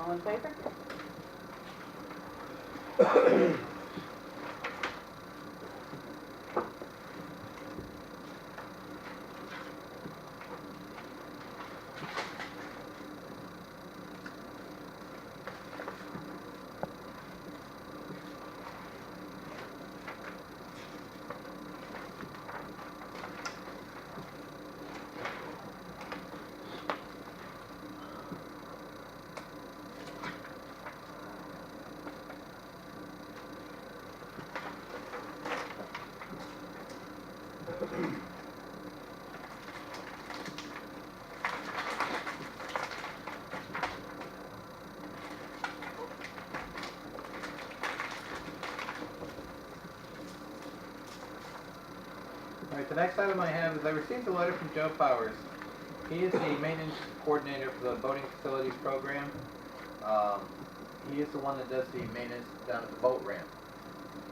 All in favor? Alright, the next item I have is I received a letter from Joe Powers. He is the maintenance coordinator for the boating facilities program. He is the one that does the maintenance down at the boat ramp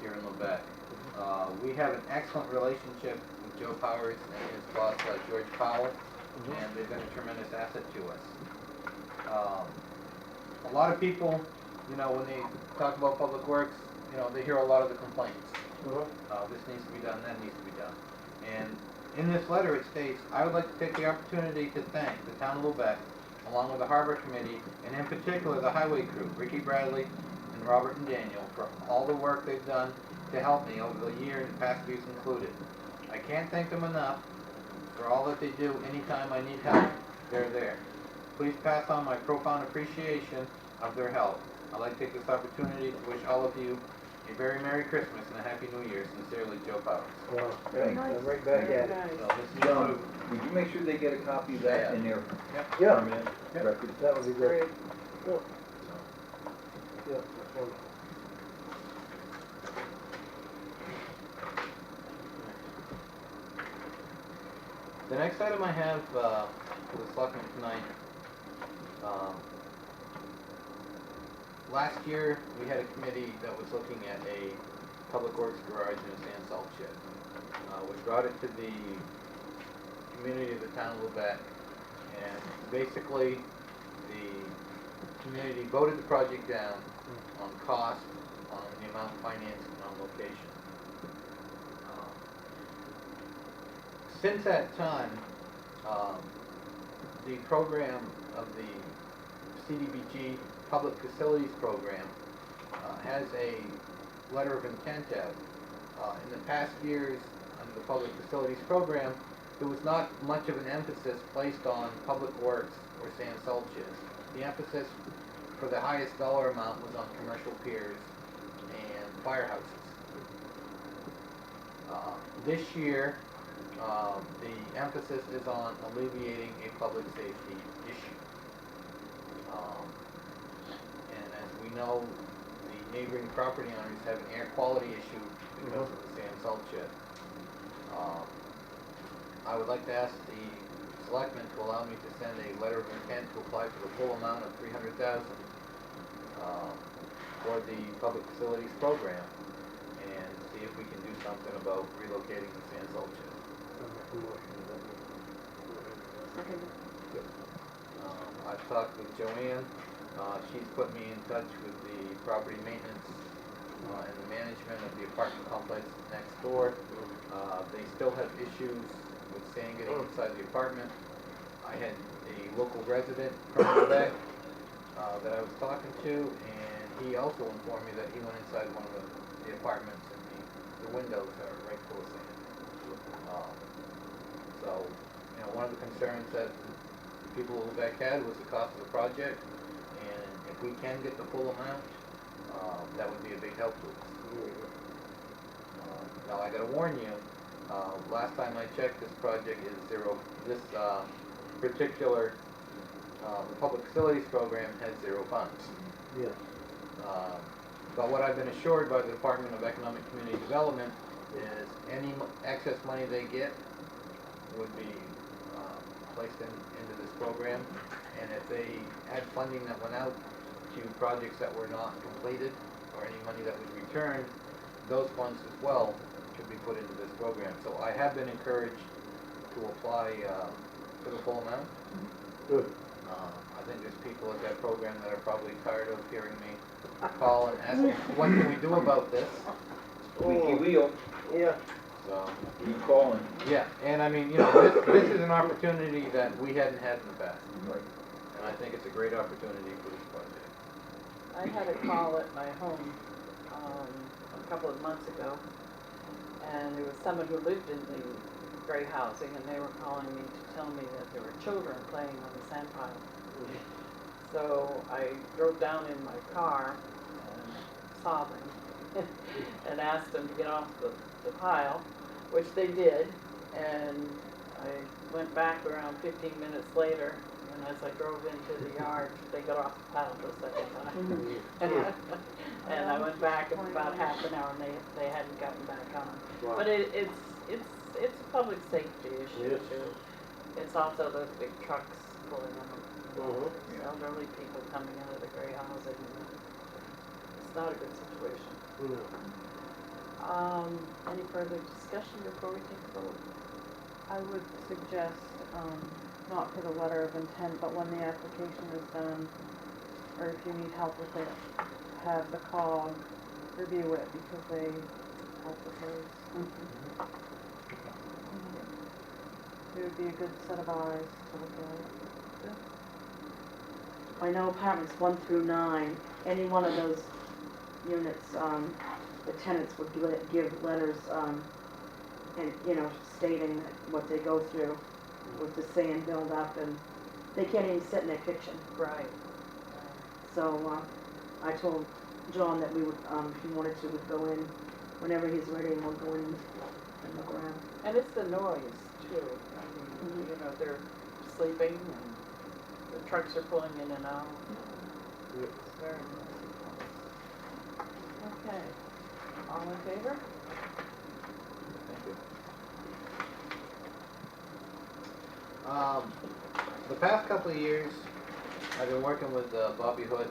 here in Lubec. We have an excellent relationship with Joe Powers and his boss, George Powell, and they've been a tremendous asset to us. A lot of people, you know, when they talk about public works, you know, they hear a lot of the complaints. This needs to be done, that needs to be done. And in this letter it states, I would like to take the opportunity to thank the town of Lubec, along with the harbor committee, and in particular the highway crew, Ricky Bradley and Robert and Daniel, for all the work they've done to help me over the year and past years included. I can't thank them enough for all that they do anytime I need help. They're there. Please pass on my profound appreciation of their help. I'd like to take this opportunity to wish all of you a very Merry Christmas and a Happy New Year. Sincerely, Joe Powers. Wow. Very nice. I'm right back Very at it. nice. So this is John, would you make sure they get a copy of that in their Yeah, permanent Yep. record? that would be great. Great. Cool. Yeah, that's wonderful. The next item I have for the selectmen tonight, last year we had a committee that was looking at a public works garage and a sand salt shed. We brought it to the community of the town of Lubec, and basically the community voted the project down on cost, on the amount financed, and on location. Since that time, the program of the CDBG Public Facilities Program has a letter of intent out. In the past years, under the Public Facilities Program, there was not much of an emphasis placed on public works or sand salt sheds. The emphasis for the highest dollar amount was on commercial piers and firehouses. This year, the emphasis is on alleviating a public safety issue. And as we know, the neighboring property owners have an air quality issue because of the sand salt shed. I would like to ask the selectmen to allow me to send a letter of intent to apply for the full amount of $300,000 for the public facilities program, and see if we can do something about relocating the sand salt shed. Second. I've talked with Joanne. She's put me in touch with the property maintenance and the management of the apartment complex next door. They still have issues with sand getting inside the apartment. I had a local resident from Lubec that I was talking to, and he also informed me that he went inside one of the apartments and the windows are right full of sand. So, you know, one of the concerns that the people of Lubec had was the cost of the project, and if we can get the full amount, that would be a big help to us. Now I gotta warn you, last time I checked, this project is zero. This particular the public facilities program has zero funds. Yes. But what I've been assured by the Department of Economic Community Development is any excess money they get would be placed into this program, and if they had funding that went out to projects that were not completed, or any money that was returned, those funds as well could be put into this program. So I have been encouraged to apply for the full amount. Good. I'd think there's people at that program that are probably tired of hearing me call and ask, what can we do about this? Squeaky wheel, Yeah. So, keep calling. yeah, and I mean, you know, this is an opportunity that we hadn't had in the past. Right. And I think it's a great opportunity for this project. I had a call at my home a couple of months ago, and there was someone who lived in the gray housing, and they were calling me to tell me that there were children playing on the sand pile. So I drove down in my car and saw them and asked them to get off the pile, which they did, and I went back around 15 minutes later, and as I drove into the yard, they got off the pile for a second time. And I went back about half an hour, and they hadn't gotten back on. Wow. But it's a public safety issue Yes. too. It's also those big trucks pulling them, Mhm. elderly people coming out of the gray housing. It's not a good situation. No. Any further discussion before we take a vote? I would suggest, not for the letter of intent, but when the application is done, or if you need help with it, have the COG review it because they help with those. It would be a good set of eyes to look at it. I know apartments 1 through 9, any one of those units, the tenants would give letters, and, you know, stating what they go through with the sand build up, and they can't even sit in their kitchen. Right. So, I told John that we would, if he wanted to, would go in whenever he's ready, and we'll go in and look around. And it's the noise too. I mean, you know, they're sleeping and the trucks are pulling in and out. It's very noisy. Okay. All in favor? Thank you. The past couple of years, I've been working with Bobby Hood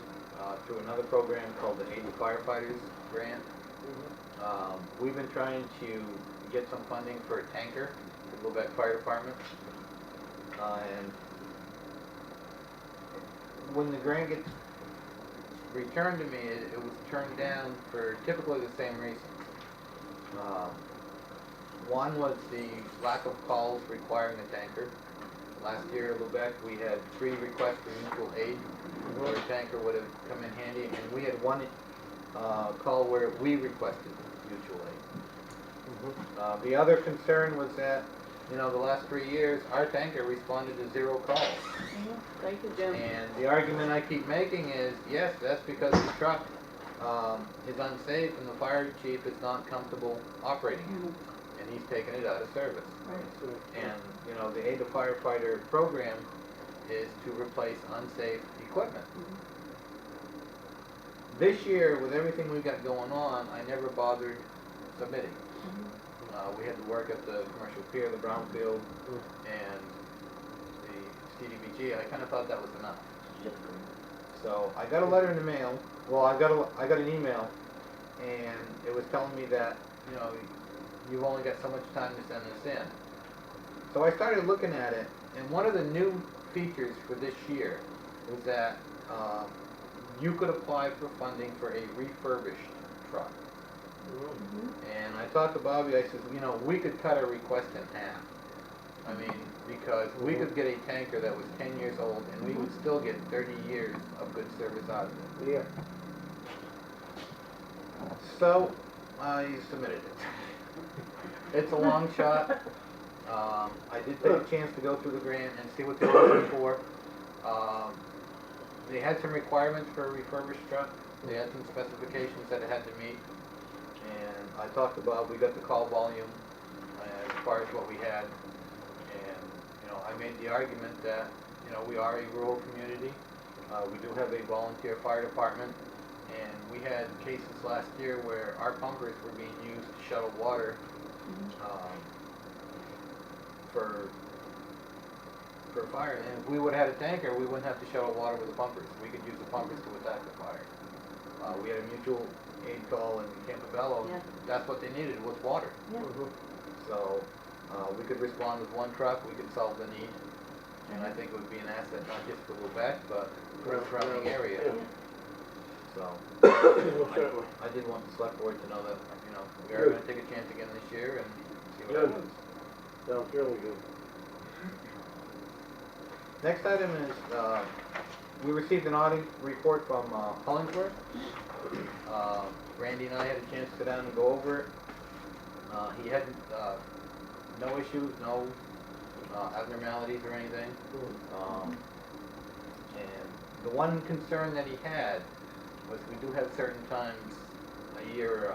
through another program called the 80 Firefighters Grant. We've been trying to get some funding for a tanker for the Lubec Fire Department. And when the grant gets returned to me, it was turned down for typically the same reasons. One was the lack of calls requiring a tanker. Last year at Lubec, we had 3 requests for mutual aid where a tanker would have come in handy, and we had 1 call where we requested mutual aid. The other concern was that, you know, the last 3 years, our tanker responded to 0 calls. Thank you, Jim. And the argument I keep making is, yes, that's because the truck is unsafe and the fire chief is not comfortable operating it. And he's taken it out of service. And, you know, the Aid to Firefighter program is to replace unsafe equipment. This year, with everything we got going on, I never bothered submitting. We had to work at the commercial pier, the brownfield, and the CDBG. I kind of thought that was enough. So I got a letter in the mail. Well, I got an email, and it was telling me that, you know, you've only got so much time to send this in. So I started looking at it, and one of the new features for this year was that you could apply for funding for a refurbished truck. And I talked to Bobby, I said, you know, we could cut our request in half. I mean, because we could get a tanker that was 10 years old, and we would still get 30 years of good service out of it. Yeah. So, I submitted it. It's a long shot. I did take a chance to go through the grant and see what they were looking for. They had some requirements for a refurbished truck. They had some specifications that it had to meet. And I talked about, we got the call volume as far as what we had. And, you know, I made the argument that, you know, we are a rural community. We do have a volunteer fire department. And we had cases last year where our pumpers were being used to shuttle water for fire. And if we would have had a tanker, we wouldn't have to shuttle water with the pumpers. We could use the pumpers to attack the fire. We had a mutual aid call in Campobello. Yeah. That's what they needed, was water. Yeah. So we could respond with 1 truck, we could solve the need. and I think it would be an asset not just for Lubec, but for the surrounding Yeah. area. Yeah. So, Well, certainly. I did want the select board to know that, we are Good. gonna take a chance again this year and see what Good. happens. Sounds really good. Next item is, we received an audit report from Hollingsworth. Randy and I had a chance to go down and go over it. He had no issues, no abnormalities or anything. And the one concern that he had was we do have certain times a year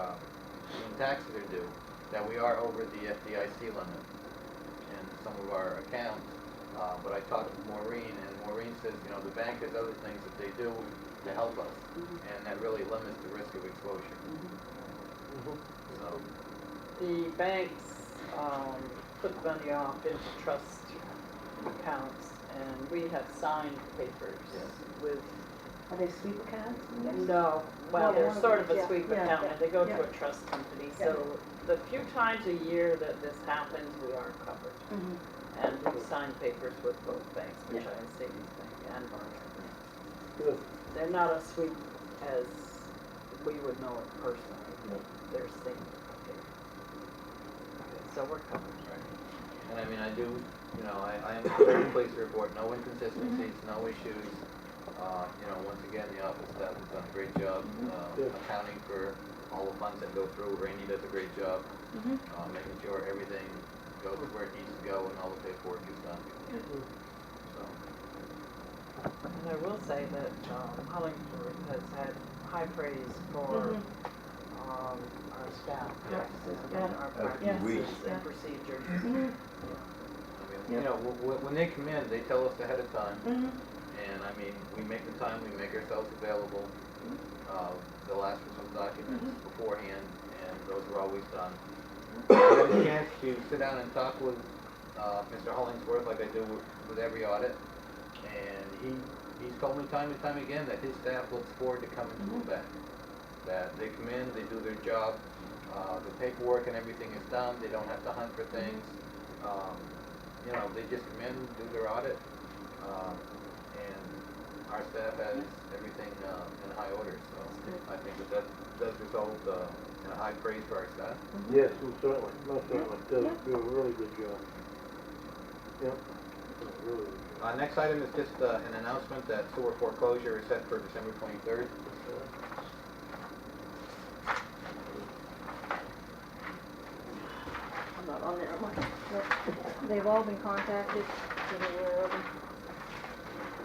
when taxes are due that we are over the FDIC limit in some of our accounts. But I talked with Maureen, and Maureen says, the bank has other things that they do to help us, and that really limits the risk of exposure. So, The banks, put money off into trust accounts, and we have signed papers Yes. with, Are they sweep accounts? no, well, Yeah, they're one of sort those, of a yeah, sweep yeah, account, yeah, and they go to yeah. a trust company, Yeah. so the few times a year that this happens, we are covered. And we signed papers with both banks, which Yeah. I savings bank and Barclays. Good. They're not as sweet as we would know it personally, but they're same. So we're covered. and I mean, I do, I am very pleased to report no inconsistencies, no issues. Once again, the office staff has done a great job Good. accounting for all the funds that go through. Randy does a great job making sure everything goes where it needs to go and all the paperwork is done. So, And I will say that Hollingford has had high praise for our staff. Practices, and yeah. Our Yes, practices yeah. and procedures. I mean, when they come in, they tell us ahead of time. And I mean, we make the time, we make ourselves available. They'll ask for some documents beforehand, and those are always done. I had a chance to sit down and talk with Mr. Hollingsworth like I do with every audit, and he's told me time and time again that his staff looks forward to coming to Lubec. That they come in, they do their job, the paperwork and everything is done, they don't have to hunt for things. They just come in, do their audit, and our staff has everything in high order, so I think that does result in a high praise for our staff. Yes, most certainly, most certainly. Does do a really good job. Yep. Really good job. Next item is just an announcement that sewer foreclosure is set for December 23rd. I'm not on there, am I? They've all been contacted, so they're aware of them.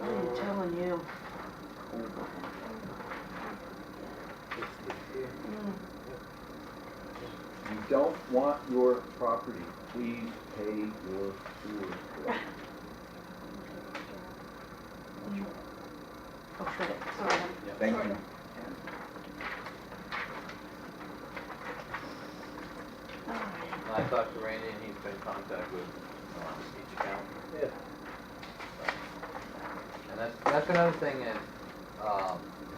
I'm telling you. You don't want your property, please pay your sewer bill. Oh, shred it, sorry. Thank you. I talked to Randy and he's been in contact with each account. Yeah. And that's another thing is,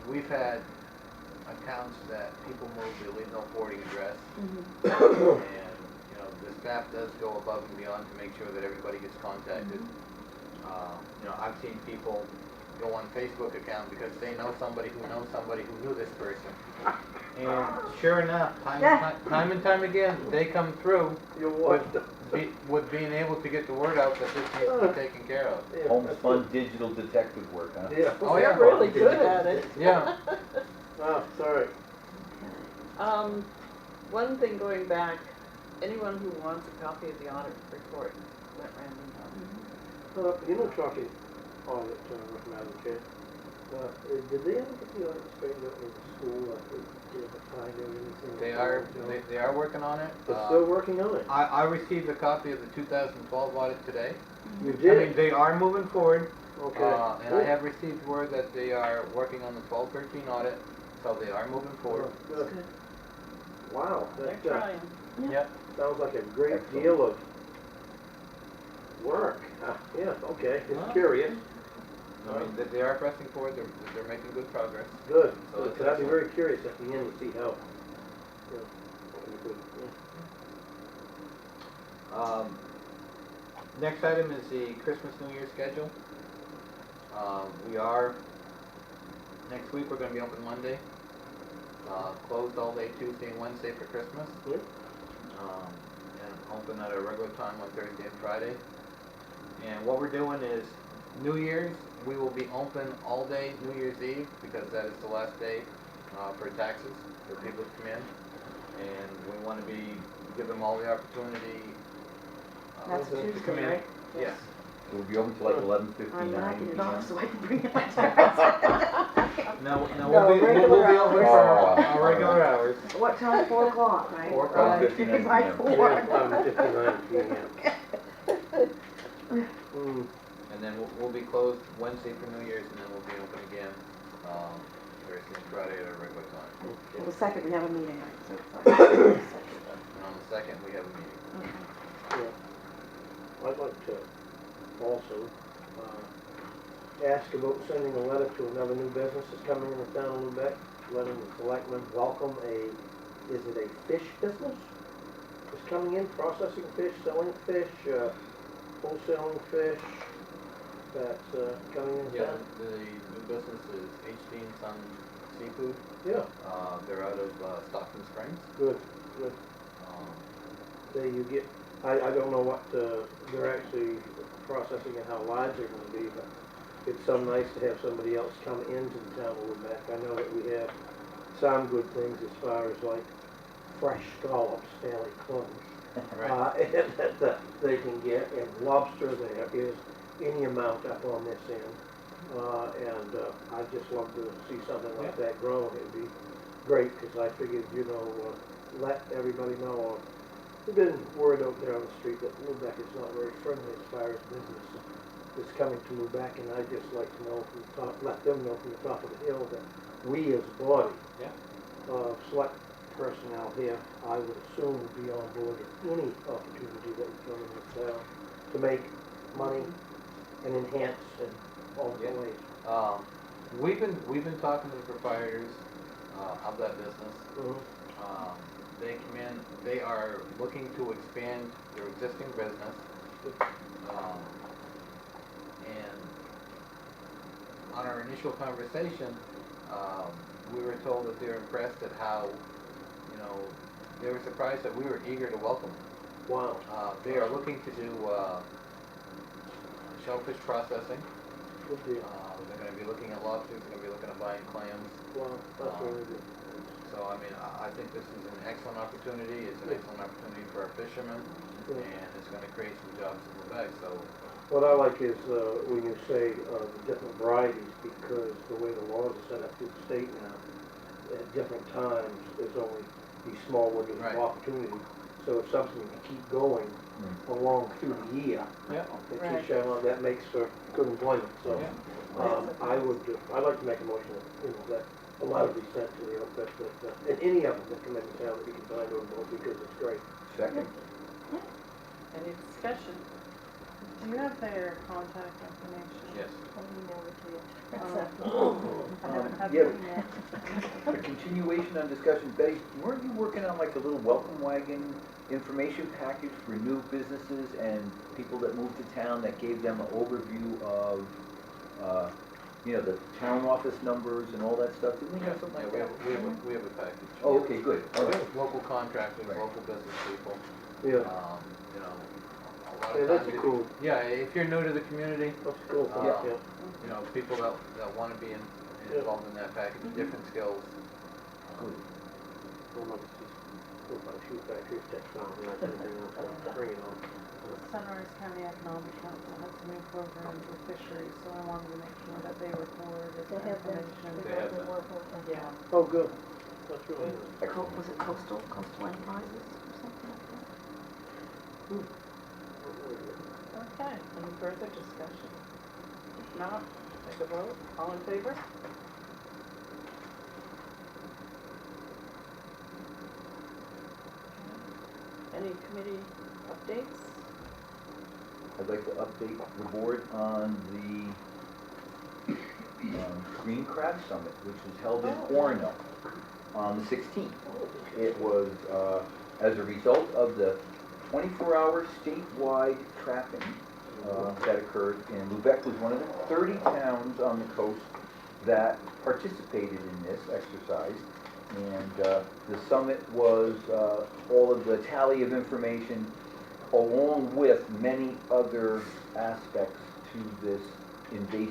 we've had accounts that people move, they leave no forwarding address. And, the staff does go above and beyond to make sure that everybody gets contacted. I've seen people go on Facebook account because they know somebody who knows somebody who knew this person. And sure enough, time and time again, they come through You're what? with being able to get the word out that this needs to be taken care of. Yeah, Homespun digital detective work, huh? Yeah. Oh, They're yeah. really good at it. Yeah. Oh, sorry. One thing going back, anyone who wants a copy of the audit report, let Randy know. Trucking audit, Madam Chair. Did they ever get the audit straightened out in the school? Did you ever find anything? They are working on it. They're still working on it? I received a copy of the 2012 audit today. You I mean, did? they are moving forward. Okay. And I have received word that they are working on the 12-13 audit, so they are moving forward. Good. Wow, They're that trying. Yep. sounds like a great Excellent. deal of work. Yeah, okay, Well, just curious. I mean, they are pressing forward. They're making good progress. Good, So good, it's 'cause I'd be excellent. very curious at the end to see how. Yeah. That'd be good, yeah. Next item is the Christmas New Year schedule. We are, next week we're gonna be open Monday, closed all day Tuesday and Wednesday for Christmas. Yep. And open at a regular time on Thursday and Friday. And what we're doing is, New Year's, we will be open all day New Year's Eve, because that is the last day for taxes, for people to come in. And we want to give them all the opportunity That's to come Tuesday, in. right? Yes. It will be open till like I'm 11:59 knocking it p.m. off so I can bring it back. No, No, we'll be regular open for hours. our regular hours. What time? 4 o'clock, right? 4 o'clock. Right, 59 by p.m. 4. 11:59 p.m. Mm. And then we'll be closed Wednesday for New Year's, and then we'll be open again Thursday and Friday at our regular time. Well, the second, we have a meeting, right? So it's like the second. And on the 2nd, we have a meeting. Yeah. I'd like to also ask about sending a letter to another new business that's coming in the town of Lubec, letting the selectmen welcome is it a fish business? It's coming in, processing fish, selling fish, wholesaling fish, that's coming in Yeah, town? the new business is HD and Son Seafood. Yeah, They're out of Stockton Springs. good, good. There you get, I don't know what they're actually processing and how large they're gonna be, but it's so nice to have somebody else come into the town of Lubec. I know that we have some good things as far as like fresh scallops, fairly close. That they can get, and lobster there is any amount up on this end. I'd just love to see something like that grow. It'd be great, because I figured, let everybody know, there's been word out there on the street that Lubec is not very friendly as far as business is coming to Lubec, and I'd just like to know from the top, let them know from the top of the hill that we as a body, select personnel here, I would assume would be on board with any opportunity that would come in this town to make money and enhance and all the Yeah. ways. We've been talking to the proprietors of that business. They come in, they are looking to expand their existing business. And on our initial conversation, we were told that they were impressed at how, they were surprised that we were eager to welcome them. Wow. They are looking to do shellfish processing. Good deal. They're going to be looking at lobsters, they're going to be looking at buying clams. Wow, that's really good. So, I mean, I think this is an excellent opportunity. It's an excellent opportunity for our fishermen, and it's going to create some jobs in Lubec, so. What I like is when you say the different varieties, because the way the laws are set up through the state now, at different times, there's only these small windows Right. of opportunity. So if something can keep going along through the year, Yeah. that Right. keeps showing on, that makes for good employment. So Yeah. I'd like to make a motion that, that a lot of these sent to the outfit, and any of them that come in town that we can find on board, because it's great. Second. Any discussion? Do you have their contact information? Yes. I'll email it to you. I haven't had the Yeah. email. A continuation on discussion, Betty, weren't you working on like a little welcome wagon information package for new businesses and people that moved to town that gave them an overview of, the town office numbers and all that stuff? Didn't we have something like that? We have a package. Oh, okay, good. All right. Local contractors, Right. local business people, Yeah, a lot yeah, of that's times. a cool, Yeah, if you're new to the community, that's cool, Yeah. yeah. People that want to be involved in that package, different skills. Good. Well, like shoe factories, textiles, and that kind of thing, that's bring it on. Sunrise County Economic Council has a new program for fisheries, so I wanted to make sure that they were forwarded They the have been, information. They have been. Yeah. Oh, good, that's really good. Was it coastal enterprises or something like that? Okay, any further discussion? If not, take a vote, all in favor? Any committee updates? I'd like to update the board on the Green Crab Summit, which was held in Orono on the 16th. It was as a result of the 24-hour statewide trapping that occurred, and Lubec was one of the 30 towns on the coast that participated in this exercise. And the summit was all of the tally of information along with many other aspects to this invasive